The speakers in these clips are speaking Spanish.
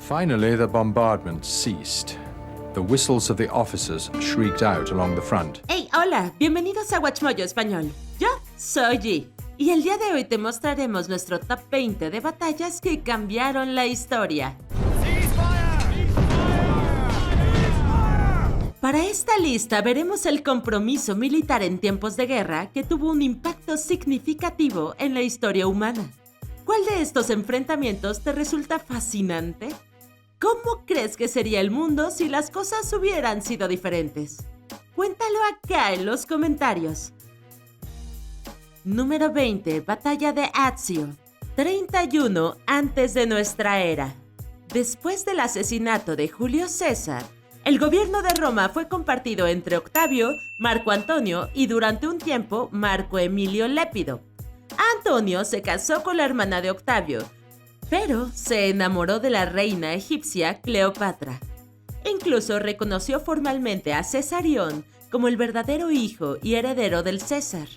Finally, the bombardment ceased. The whistles of the officers shrieked out along the front. Hey, hola, bienvenidos a Watchmojo Español. Yo soy G. Y el día de hoy te mostraremos nuestro top 20 de batallas que cambiaron la historia. Para esta lista veremos el compromiso militar en tiempos de guerra que tuvo un impacto significativo en la historia humana. ¿Cuál de estos enfrentamientos te resulta fascinante? ¿Cómo crees que sería el mundo si las cosas hubieran sido diferentes? Cuéntalo acá en los comentarios. Número 20. Batalla de Accio. 31 antes de nuestra era. Después del asesinato de Julio César, el gobierno de Roma fue compartido entre Octavio, Marco Antonio y durante un tiempo Marco Emilio Lépido. Antonio se casó con la hermana de Octavio, pero se enamoró de la reina egipcia Cleopatra. Incluso reconoció formalmente a Cesarión como el verdadero hijo y heredero del César.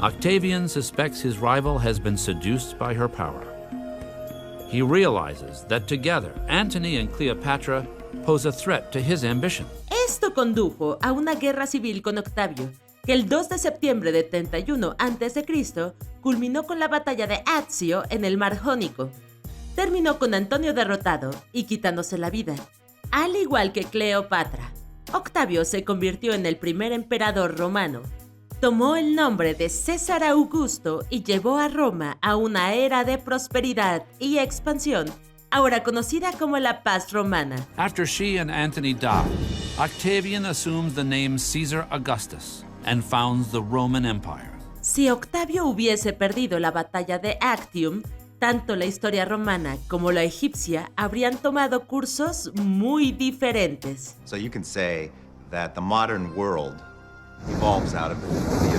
Octavian suspects his rival has been seduced by her power. He realizes that together Antony and Cleopatra pose a threat to his ambition. Esto condujo a una guerra civil con Octavio, que el 2 de septiembre de 31 a.C. culminó con la batalla de Accio en el Mar Jónico. Terminó con Antonio derrotado y quitándose la vida. Al igual que Cleopatra, Octavio se convirtió en el primer emperador romano. Tomó el nombre de César Augusto y llevó a Roma a una era de prosperidad y expansión, ahora conocida como la Paz Romana. After she and Antony die, Octavian assumes the name Caesar Augustus and founds the Roman Empire. Si Octavio hubiese perdido la batalla de Actium, tanto la historia romana como la egipcia habrían tomado cursos muy diferentes. So you can say that the modern world evolves out of the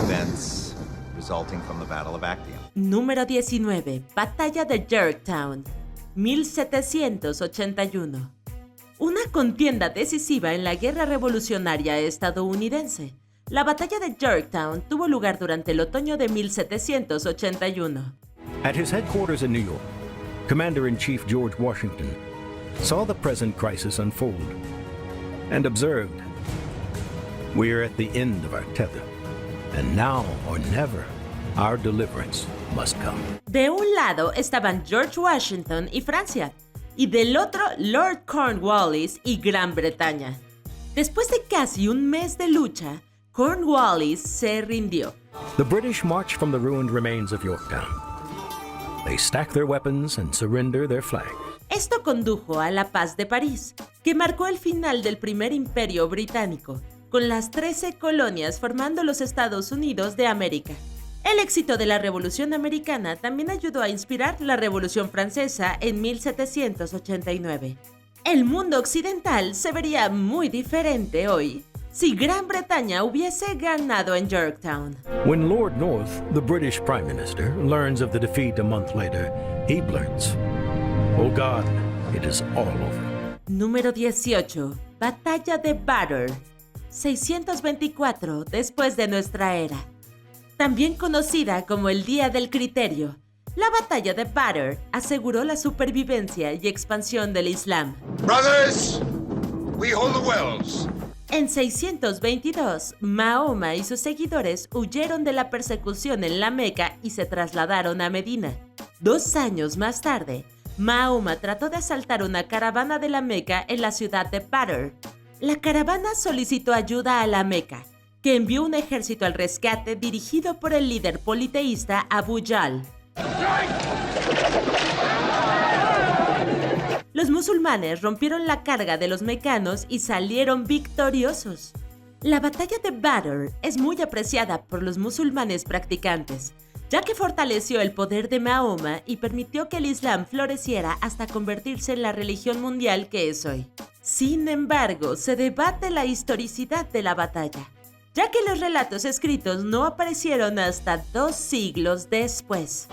events resulting from the Battle of Actium. Número 19. Batalla de Yorktown, 1781. Una contienda decisiva en la Guerra Revolucionaria estadounidense. La batalla de Yorktown tuvo lugar durante el otoño de 1781. At his headquarters in New York, Commander-in-Chief George Washington saw the present crisis unfold and observed, "We're at the end of our tether, and now or never, our deliverance must come." De un lado estaban George Washington y Francia, y del otro Lord Cornwallis y Gran Bretaña. Después de casi un mes de lucha, Cornwallis se rindió. The British march from the ruined remains of Yorktown. They stack their weapons and surrender their flag. Esto condujo a la Paz de París, que marcó el final del primer imperio británico, con las 13 colonias formando los Estados Unidos de América. El éxito de la Revolución Americana también ayudó a inspirar la Revolución Francesa en 1789. El mundo occidental se vería muy diferente hoy si Gran Bretaña hubiese ganado en Yorktown. When Lord North, the British Prime Minister, learns of the defeat a month later, he blurts, "Oh God, it is all over." Número 18. Batalla de Badr, 624 después de nuestra era. También conocida como el Día del Criterio, la batalla de Badr aseguró la supervivencia y expansión del Islam. Brothers, we hold the wells. En 622, Mahoma y sus seguidores huyeron de la persecución en la Meca y se trasladaron a Medina. 2 años más tarde, Mahoma trató de asaltar una caravana de la Meca en la ciudad de Badr. La caravana solicitó ayuda a la Meca, que envió un ejército al rescate dirigido por el líder politeísta Abu Jahl. Los musulmanes rompieron la carga de los mecanos y salieron victoriosos. La batalla de Badr es muy apreciada por los musulmanes practicantes, ya que fortaleció el poder de Mahoma y permitió que el Islam floreciera hasta convertirse en la religión mundial que es hoy. Sin embargo, se debate la historicidad de la batalla, ya que los relatos escritos no aparecieron hasta 2 siglos después.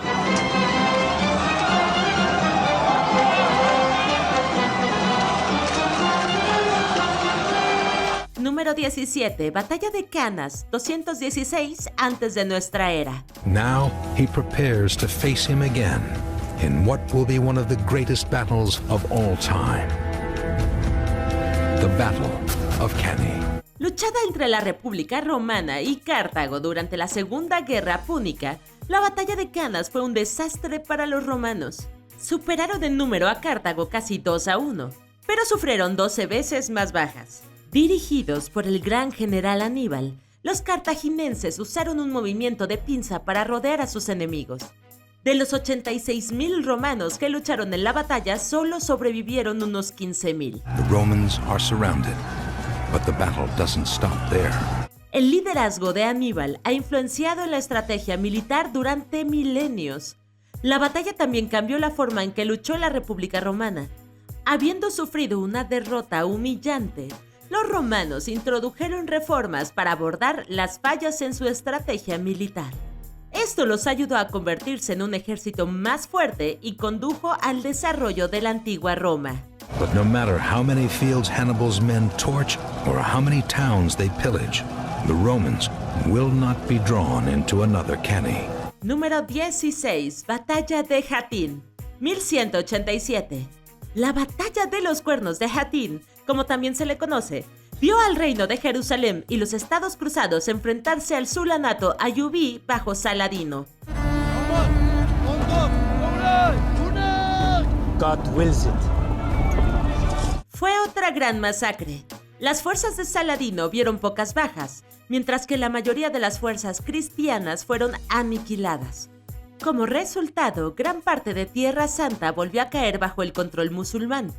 Número 17. Batalla de Canas, 216 antes de nuestra era. Now he prepares to face him again. in what will be one of the greatest battles of all time. The Battle of Cannae. Luchada entre la República Romana y Cartago durante la Segunda Guerra Púnica, la batalla de Cannas fue un desastre para los romanos. Superaron en número a Cartago casi 2-1, pero sufrieron 12 veces más bajas. Dirigidos por el gran general Aníbal, los cartaginenses usaron un movimiento de pinza para rodear a sus enemigos. De los 86,000 romanos que lucharon en la batalla, solo sobrevivieron unos 15,000. The Romans are surrounded, but the battle doesn't stop there. El liderazgo de Aníbal ha influenciado en la estrategia militar durante milenios. La batalla también cambió la forma en que luchó la República Romana. Habiendo sufrido una derrota humillante, los romanos introdujeron reformas para abordar las fallas en su estrategia militar. Esto los ayudó a convertirse en un ejército más fuerte y condujo al desarrollo de la antigua Roma. But no matter how many fields Hannibal's men torch or how many towns they pillage, the Romans will not be drawn into another Cannae. Número 16. Batalla de Hattin, 1187. La Batalla de los Cuernos de Hattin, como también se le conoce, vio al reino de Jerusalén y los estados cruzados enfrentarse al sultanato ayubí bajo Saladino. God wills it. Fue otra gran masacre. Las fuerzas de Saladino vieron pocas bajas, mientras que la mayoría de las fuerzas cristianas fueron aniquiladas. Como resultado, gran parte de Tierra Santa volvió a caer bajo el control musulmán.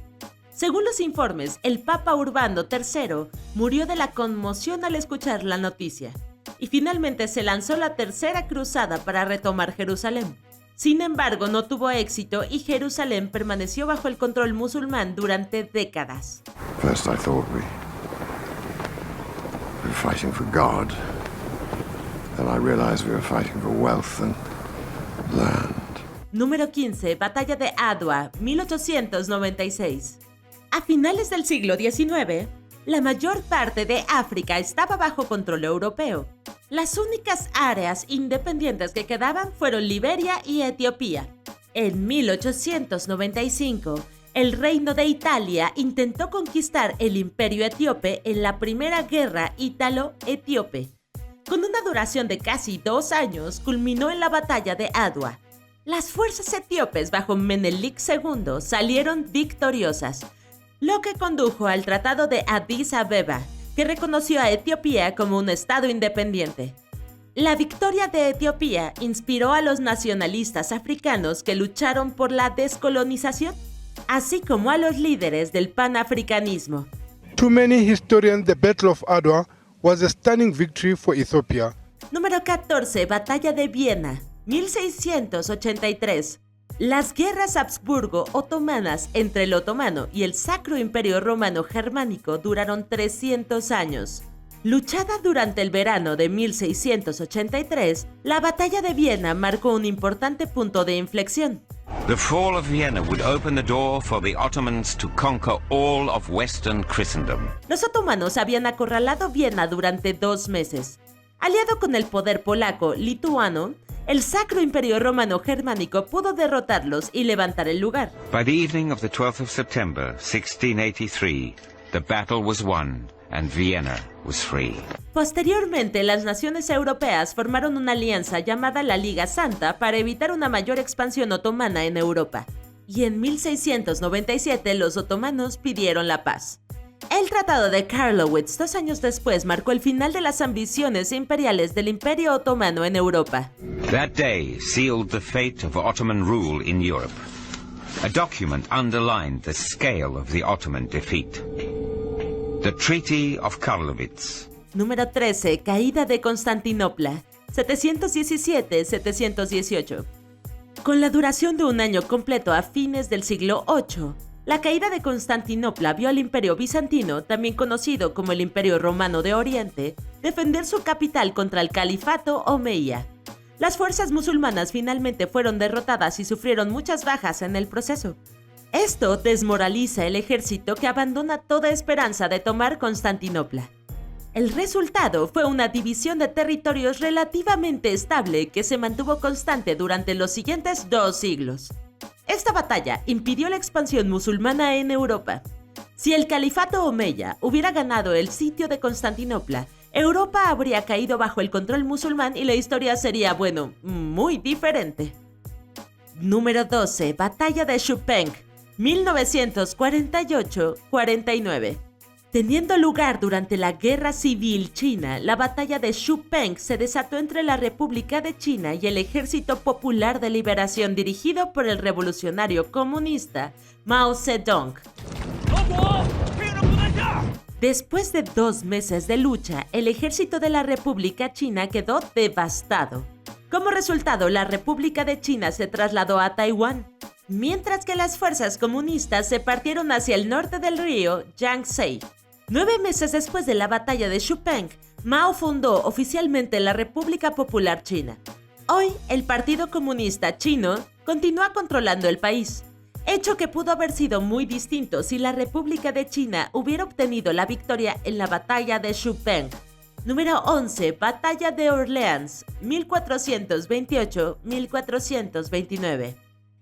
Según los informes, el Papa Urbano III murió de la conmoción al escuchar la noticia, y finalmente se lanzó la tercera cruzada para retomar Jerusalén. Sin embargo, no tuvo éxito y Jerusalén permaneció bajo el control musulmán durante décadas. First I thought we were fighting for God. Then I realized we were fighting for wealth and land. Número 15. Batalla de Adwa, 1896. A finales del siglo XIX, la mayor parte de África estaba bajo control europeo. Las únicas áreas independientes que quedaban fueron Liberia y Etiopía. En 1895, el Reino de Italia intentó conquistar el Imperio Etíope en la Primera Guerra Ítalo-Etíope. Con una duración de casi 2 años, culminó en la Batalla de Adwa. Las fuerzas etíopes bajo Menelik II salieron victoriosas, lo que condujo al Tratado de Addis Abeba, que reconoció a Etiopía como un estado independiente. La victoria de Etiopía inspiró a los nacionalistas africanos que lucharon por la descolonización, así como a los líderes del panafricanismo. To many historians, the Battle of Adwa was a stunning victory for Ethiopia. Número 14. Batalla de Viena, 1683. Las guerras Habsburgo-otomanas entre el otomano y el Sacro Imperio Romano Germánico duraron 300 años. Luchada durante el verano de 1683, la Batalla de Viena marcó un importante punto de inflexión. The fall of Vienna would open the door for the Ottomans to conquer all of Western Christendom. Los otomanos habían acorralado Viena durante 2 meses. Aliado con el poder polaco-lituano, el Sacro Imperio Romano Germánico pudo derrotarlos y levantar el lugar. By the evening of the 12th of September, 1683, the battle was won and Vienna was free. Posteriormente, las naciones europeas formaron una alianza llamada la Liga Santa para evitar una mayor expansión otomana en Europa. Y en 1697 los otomanos pidieron la paz. El Tratado de Karlowitz 2 años después marcó el final de las ambiciones imperiales del Imperio Otomano en Europa. That day sealed the fate of Ottoman rule in Europe. A document underlined the scale of the Ottoman defeat. The Treaty of Karlowitz. Número 13. Caída de Constantinopla, 717-718. Con la duración de un año completo a fines del siglo VIII, la caída de Constantinopla vio al Imperio Bizantino, también conocido como el Imperio Romano de Oriente, defender su capital contra el Califato Omeya. Las fuerzas musulmanas finalmente fueron derrotadas y sufrieron muchas bajas en el proceso. Esto desmoraliza el ejército que abandona toda esperanza de tomar Constantinopla. El resultado fue una división de territorios relativamente estable que se mantuvo constante durante los siguientes 2 siglos. Esta batalla impidió la expansión musulmana en Europa. Si el califato omeya hubiera ganado el sitio de Constantinopla, Europa habría caído bajo el control musulmán y la historia sería, bueno, muy diferente. Número 12. Batalla de Chupeng, 1948-49. Teniendo lugar durante la Guerra Civil China, la batalla de Chupeng se desató entre la República de China y el Ejército Popular de Liberación dirigido por el revolucionario comunista Mao Zedong. Después de 2 meses de lucha, el ejército de la República China quedó devastado. Como resultado, la República de China se trasladó a Taiwán, mientras que las fuerzas comunistas se partieron hacia el norte del río Yangtze. 9 meses después de la batalla de Chupeng, Mao fundó oficialmente la República Popular China. Hoy, el Partido Comunista Chino continúa controlando el país, hecho que pudo haber sido muy distinto si la República de China hubiera obtenido la victoria en la batalla de Chupeng. Número 11. Batalla de Orleans, 1428-1429.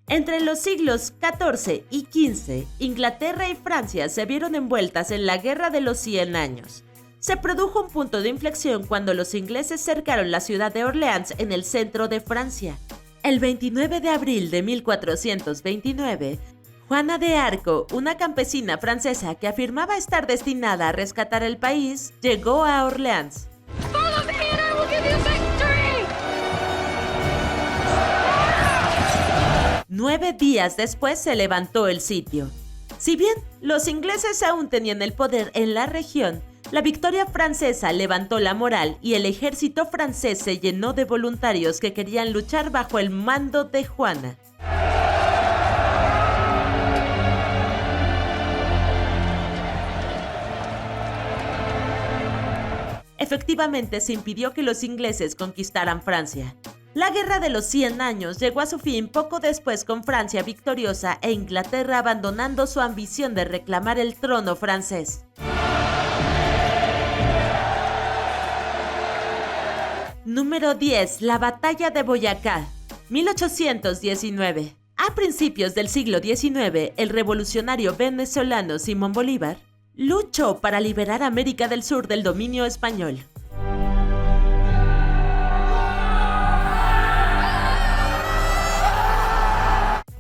Entre los siglos XIV y XV, Inglaterra y Francia se vieron envueltas en la Guerra de los 100 años. Se produjo un punto de inflexión cuando los ingleses cercaron la ciudad de Orleans en el centro de Francia. El 29 de abril de 1429, Juana de Arco, una campesina francesa que afirmaba estar destinada a rescatar el país, llegó a Orleans. 9 días después se levantó el sitio. Si bien los ingleses aún tenían el poder en la región, la victoria francesa levantó la moral y el ejército francés se llenó de voluntarios que querían luchar bajo el mando de Juana. Efectivamente, se impidió que los ingleses conquistaran Francia. La Guerra de los 100 años llegó a su fin poco después con Francia victoriosa e Inglaterra abandonando su ambición de reclamar el trono francés. Número 10. La Batalla de Boyacá, 1819. A principios del siglo XIX, el revolucionario venezolano Simón Bolívar luchó para liberar América del Sur del dominio español.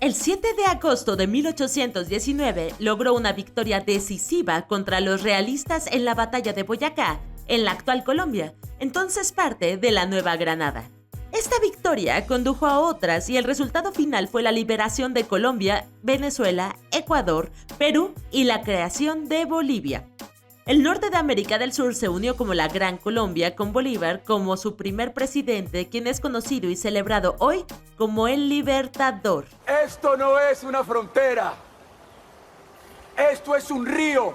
El 7 de agosto de 1819 logró una victoria decisiva contra los realistas en la batalla de Boyacá, en la actual Colombia, entonces parte de la Nueva Granada. Esta victoria condujo a otras y el resultado final fue la liberación de Colombia, Venezuela, Ecuador, Perú y la creación de Bolivia. El norte de América del Sur se unió como la Gran Colombia con Bolívar como su primer presidente, quien es conocido y celebrado hoy como el Libertador. Esto no es una frontera. Esto es un río.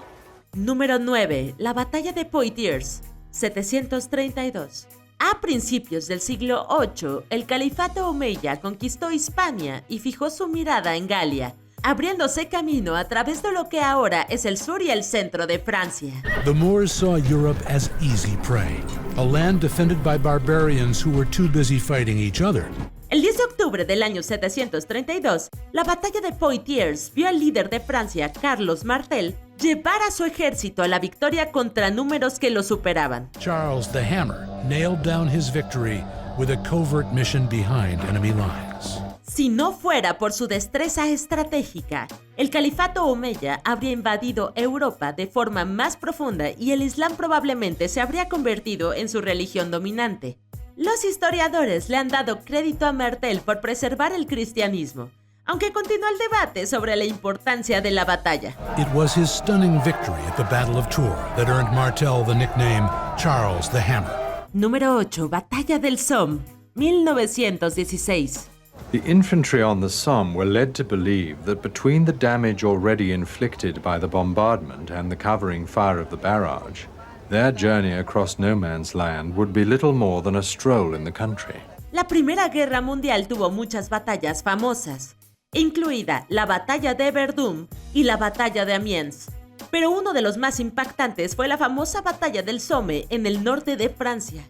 Número 9. La Batalla de Poitiers, 732. A principios del siglo VIII, el califato omeya conquistó Hispania y fijó su mirada en Galia, abriéndose camino a través de lo que ahora es el sur y el centro de Francia. The Moors saw Europe as easy prey, a land defended by barbarians who were too busy fighting each other. El 10 de octubre del año 732, la batalla de Poitiers vio al líder de Francia, Carlos Martel, llevar a su ejército a la victoria contra números que lo superaban. Charles the Hammer nailed down his victory with a covert mission behind enemy lines. Si no fuera por su destreza estratégica, el califato omeya habría invadido Europa de forma más profunda y el Islam probablemente se habría convertido en su religión dominante. Los historiadores le han dado crédito a Martel por preservar el cristianismo, aunque continúa el debate sobre la importancia de la batalla. It was his stunning victory at the Battle of Tours that earned Martel the nickname Charles the Hammer. Número 8. Batalla del Somme, 1916. The infantry on the Somme were led to believe that between the damage already inflicted by the bombardment and the covering fire of the barrage, their journey across no man's land would be little more than a stroll in the country. La Primera Guerra Mundial tuvo muchas batallas famosas, incluida la Batalla de Verdun y la Batalla de Amiens. Pero uno de los más impactantes fue la famosa Batalla del Somme en el norte de Francia.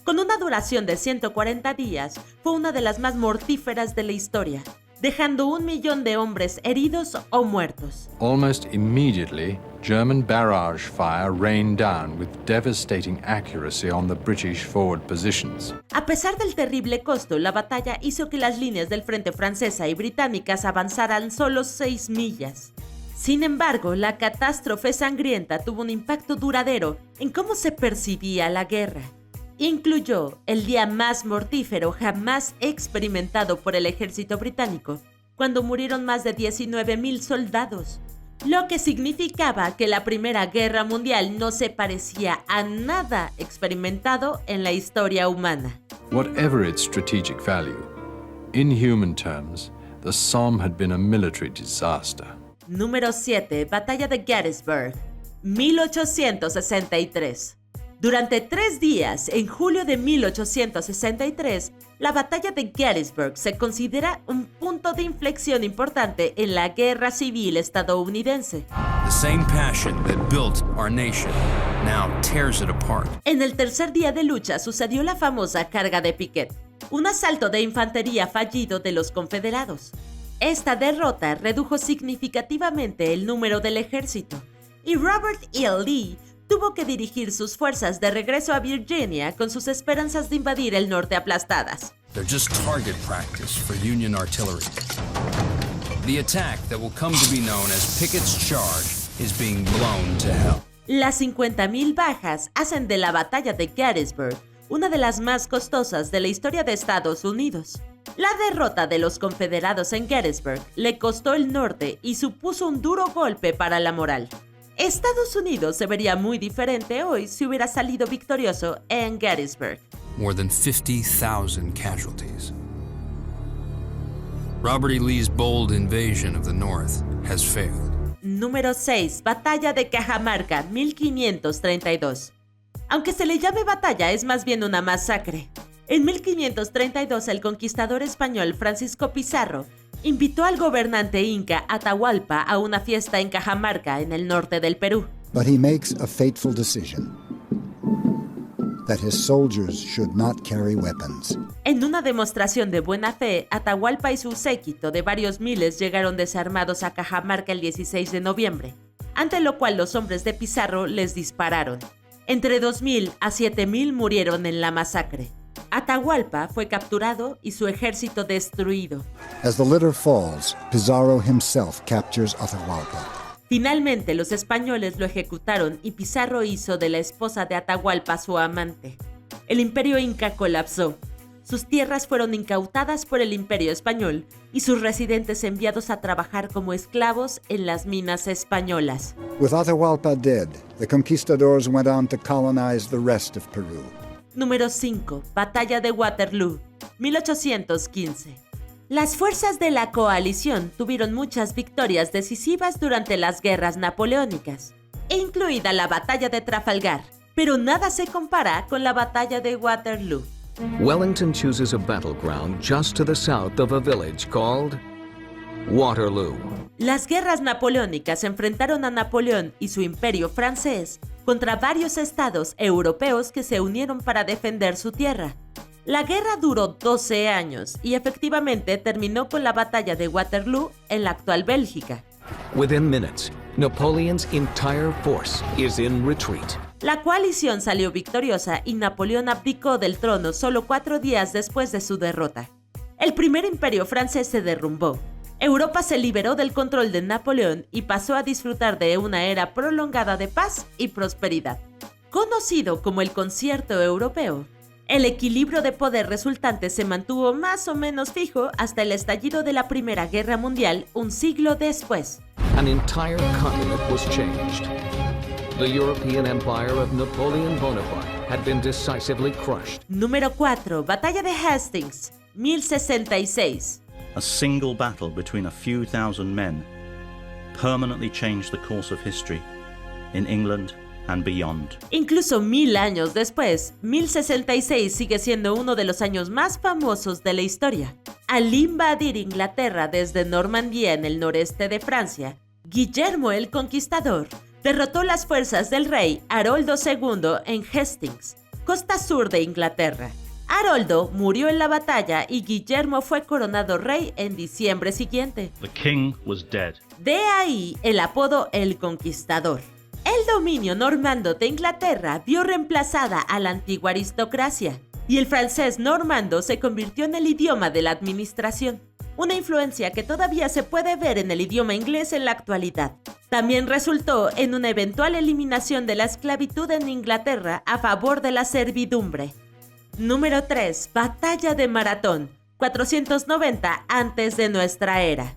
Con una duración de 140 días, fue una de las más mortíferas de la historia. dejando 1 millón de hombres heridos o muertos. Almost immediately, German barrage fire rained down with devastating accuracy on the British forward positions. A pesar del terrible costo, la batalla hizo que las líneas del frente francesa y británicas avanzaran solo 6 millas. Sin embargo, la catástrofe sangrienta tuvo un impacto duradero en cómo se percibía la guerra. Incluyó el día más mortífero jamás experimentado por el ejército británico, cuando murieron más de 19,000 soldados, lo que significaba que la Primera Guerra Mundial no se parecía a nada experimentado en la historia humana. Whatever its strategic value, in human terms, the Somme had been a military disaster. Número 7. Batalla de Gettysburg, 1863. Durante 3 días, en julio de 1863, la batalla de Gettysburg se considera un punto de inflexión importante en la guerra civil estadounidense. The same passion that built our nation now tears it apart. En el tercer día de lucha sucedió la famosa carga de Piquet, un asalto de infantería fallido de los confederados. Esta derrota redujo significativamente el número del ejército, y Robert E. Lee tuvo que dirigir sus fuerzas de regreso a Virginia con sus esperanzas de invadir el norte aplastadas. They're just target practice for Union artillery. The attack that will come to be known as Pickett's Charge is being blown to hell. Las 50,000 bajas hacen de la batalla de Gettysburg una de las más costosas de la historia de Estados Unidos. La derrota de los confederados en Gettysburg le costó el norte y supuso un duro golpe para la moral. Estados Unidos se vería muy diferente hoy si hubiera salido victorioso en Gettysburg. More than 50,000 casualties. Robert E. Lee's bold invasion of the North has failed. Número 6. Batalla de Cajamarca, 1532. Aunque se le llame batalla, es más bien una masacre. En 1532, el conquistador español Francisco Pizarro invitó al gobernante inca Atahualpa a una fiesta en Cajamarca, en el norte del Perú. But he makes a fateful decision, that his soldiers should not carry weapons. En una demostración de buena fe, Atahualpa y su séquito de varios miles llegaron desarmados a Cajamarca el 16 de noviembre, ante lo cual los hombres de Pizarro les dispararon. Entre 2,000 a 7,000 murieron en la masacre. Atahualpa fue capturado y su ejército destruido. As the litter falls, Pizarro himself captures Atahualpa. Finalmente, los españoles lo ejecutaron y Pizarro hizo de la esposa de Atahualpa su amante. El imperio inca colapsó. Sus tierras fueron incautadas por el imperio español y sus residentes enviados a trabajar como esclavos en las minas españolas. With Atahualpa dead, the conquistadors went on to colonize the rest of Peru. Número 5. Batalla de Waterloo, 1815. Las fuerzas de la coalición tuvieron muchas victorias decisivas durante las guerras napoleónicas, incluida la Batalla de Trafalgar, pero nada se compara con la Batalla de Waterloo. Wellington chooses a battleground just to the south of a village called Waterloo. Las guerras napoleónicas enfrentaron a Napoleón y su imperio francés contra varios estados europeos que se unieron para defender su tierra. La guerra duró 12 años y efectivamente terminó con la batalla de Waterloo en la actual Bélgica. Within minutes, Napoleon's entire force is in retreat. La coalición salió victoriosa y Napoleón abdicó del trono solo 4 días después de su derrota. El primer imperio francés se derrumbó. Europa se liberó del control de Napoleón y pasó a disfrutar de una era prolongada de paz y prosperidad. Conocido como el Concierto Europeo, el equilibrio de poder resultante se mantuvo más o menos fijo hasta el estallido de la Primera Guerra Mundial un siglo después. An entire continent was changed. The European empire of Napoleon Bonaparte had been decisively crushed. Número 4. Batalla de Hastings, 1066. A single battle between a few thousand men permanently changed the course of history in England and beyond. Incluso 1000 años después, 1066 sigue siendo uno de los años más famosos de la historia. Al invadir Inglaterra desde Normandía en el noreste de Francia, Guillermo el Conquistador derrotó las fuerzas del rey Haroldo II en Hastings, costa sur de Inglaterra. Haroldo murió en la batalla y Guillermo fue coronado rey en diciembre siguiente. The king was dead. De ahí el apodo El Conquistador. El dominio normando de Inglaterra vio reemplazada a la antigua aristocracia, y el francés normando se convirtió en el idioma de la administración, una influencia que todavía se puede ver en el idioma inglés en la actualidad. También resultó en una eventual eliminación de la esclavitud en Inglaterra a favor de la servidumbre. Número 3. Batalla de Maratón, 490 antes de nuestra era.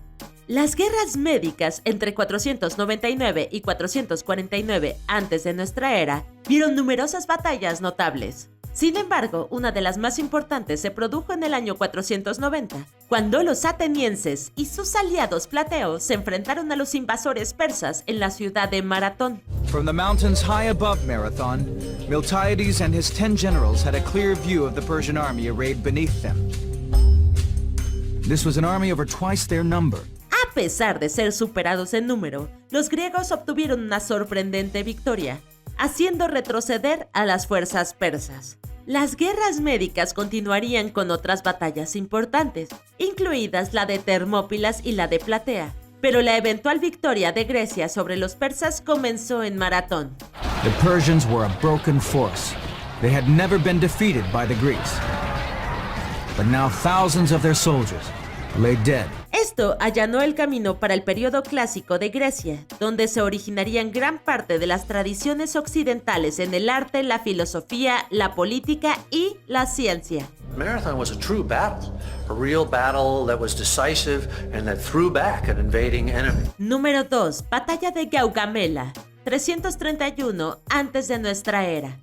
Las guerras médicas entre 499 y 449 antes de nuestra era vieron numerosas batallas notables. Sin embargo, una de las más importantes se produjo en el año 490, cuando los atenienses y sus aliados plateos se enfrentaron a los invasores persas en la ciudad de Maratón. From the mountains high above Marathon, Miltiades and his 10 generals had a clear view of the Persian army arrayed beneath them. This was an army over twice their number. A pesar de ser superados en número, los griegos obtuvieron una sorprendente victoria, haciendo retroceder a las fuerzas persas. Las guerras médicas continuarían con otras batallas importantes, incluidas la de Termópilas y la de Platea, pero la eventual victoria de Grecia sobre los persas comenzó en Maratón. The Persians were a broken force. They had never been defeated by the Greeks. But now thousands of their soldiers lay dead. Esto allanó el camino para el periodo clásico de Grecia, donde se originarían gran parte de las tradiciones occidentales en el arte, la filosofía, la política y la ciencia. Marathon was a true battle, a real battle that was decisive and that threw back an invading enemy. Número 2. Batalla de Gaugamela, 331 antes de nuestra era.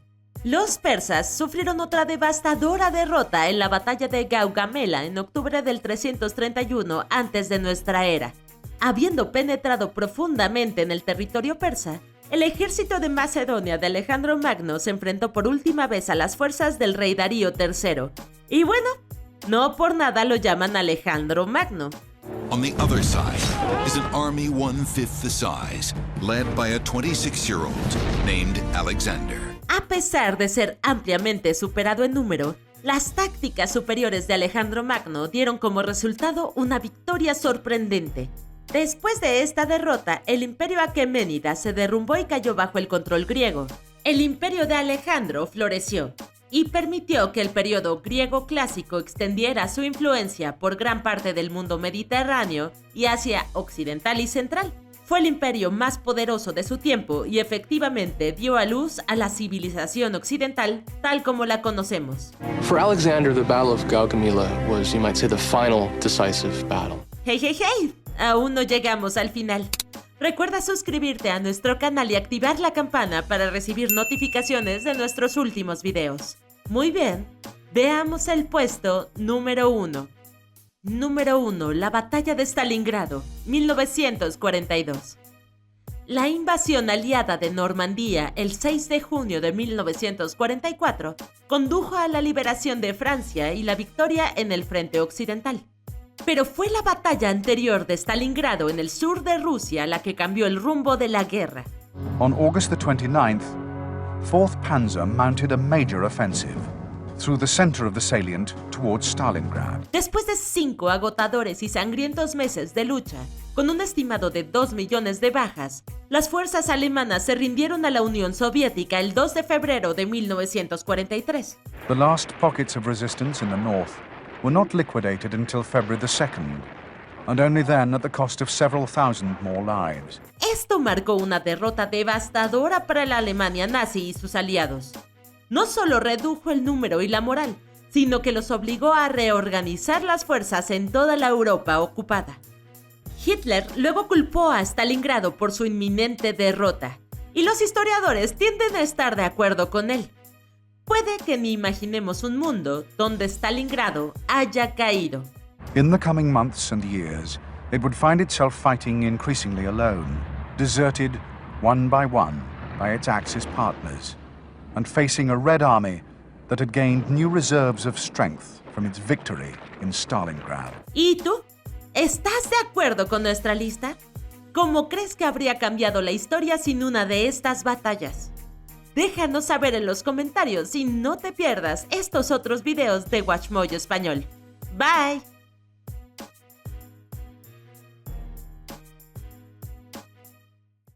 Los persas sufrieron otra devastadora derrota en la batalla de Gaugamela en octubre del 331 antes de nuestra era. Habiendo penetrado profundamente en el territorio persa, el ejército de Macedonia de Alejandro Magno se enfrentó por última vez a las fuerzas del rey Darío III. Y bueno, no por nada lo llaman Alejandro Magno. On the other side is an army 1/5 the size, led by a 26-year-old named Alexander. A pesar de ser ampliamente superado en número, las tácticas superiores de Alejandro Magno dieron como resultado una victoria sorprendente. Después de esta derrota, el imperio aqueménida se derrumbó y cayó bajo el control griego. El imperio de Alejandro floreció y permitió que el periodo griego clásico extendiera su influencia por gran parte del mundo mediterráneo y Asia occidental y central. Fue el imperio más poderoso de su tiempo y efectivamente dio a luz a la civilización occidental tal como la conocemos. For Alexander, the Battle of Gaugamela was, you might say, the final decisive battle. ¡Hey, hey, hey! Aún no llegamos al final. Recuerda suscribirte a nuestro canal y activar la campana para recibir notificaciones de nuestros últimos videos. Muy bien, veamos el puesto número 1. Número 1. La batalla de Stalingrado, 1942. La invasión aliada de Normandía el 6 de junio de 1944 condujo a la liberación de Francia y la victoria en el frente occidental. Pero fue la batalla anterior de Stalingrado en el sur de Rusia la que cambió el rumbo de la guerra. On August the 29th, 4th Panzer mounted a major offensive through the center of the salient towards Stalingrad. Después de 5 agotadores y sangrientos meses de lucha, con un estimado de 2 millones de bajas, las fuerzas alemanas se rindieron a la Unión Soviética el 2 de febrero de 1943. The last pockets of resistance in the north were not liquidated until February the 2nd, and only then at the cost of several thousand more lives. Esto marcó una derrota devastadora para la Alemania nazi y sus aliados. No solo redujo el número y la moral, sino que los obligó a reorganizar las fuerzas en toda la Europa ocupada. Hitler luego culpó a Stalingrado por su inminente derrota, y los historiadores tienden a estar de acuerdo con él. Puede que ni imaginemos un mundo donde Stalingrado haya caído. In the coming months and years, it would find itself fighting increasingly alone, deserted one by its Axis partners, and facing a Red Army that had gained new reserves of strength from its victory in Stalingrad. ¿Y tú? ¿Estás de acuerdo con nuestra lista? ¿Cómo crees que habría cambiado la historia sin una de estas batallas? Déjanos saber en los comentarios y no te pierdas estos otros videos de WatchMojo Español. Bye.